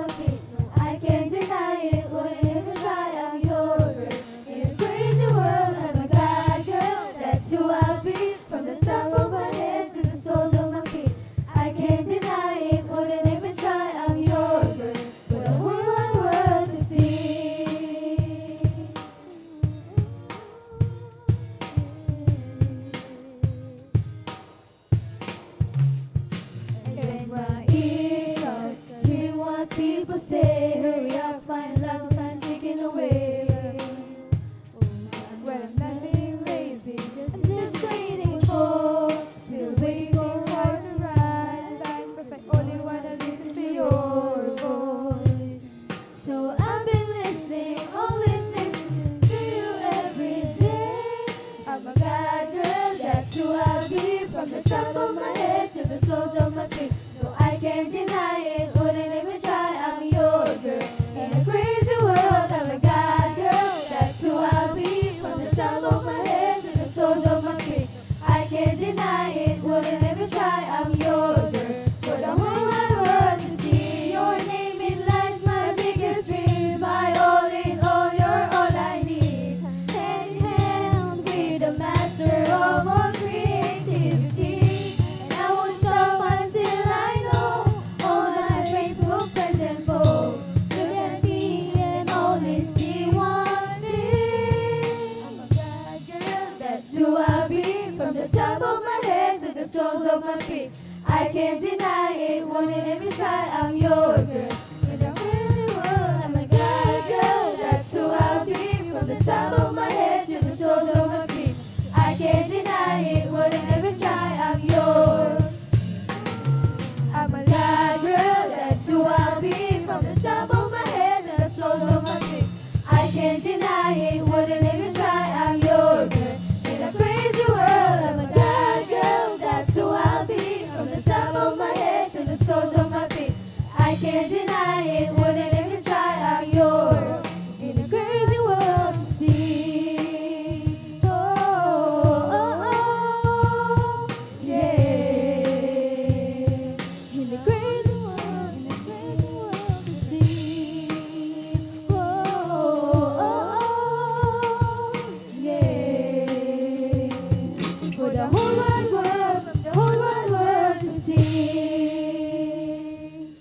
my feet. No, I can't deny it, wouldn't even try. I'm your girl. In a crazy world, I'm a God girl. That's who I'll be, from the top of my head to the soles of my feet. I can't deny it, wouldn't even try. I'm your girl, for the whole wide world to see. And when my ears start hearing what people say, hurry up, find love, time's ticking away. Well, I'm not being lazy, I'm just waiting for, still waiting for the right time, 'cause I only wanna listen to your voice. So I've been listening, always listening to you every day. I'm a bad girl, that's who I'll be, from the top of my head to the soles of my feet. So I can't deny it, wouldn't even try. I'm your girl. In a crazy world, I'm a God girl. That's who I'll be, from the top of my head to the soles of my feet. I can't deny it, wouldn't even try. I'm your girl, for the whole wide world to see. Your name it lights my biggest dreams, my all in all. You're all I need. Hand in hand with the master of all creativity. And I won't stop until I know all my Facebook friends and foes look at me and only see one thing. I'm a bad girl, that's who I'll be, from the top of my head to the soles of my feet. I can't deny it, wouldn't even try. I'm your girl.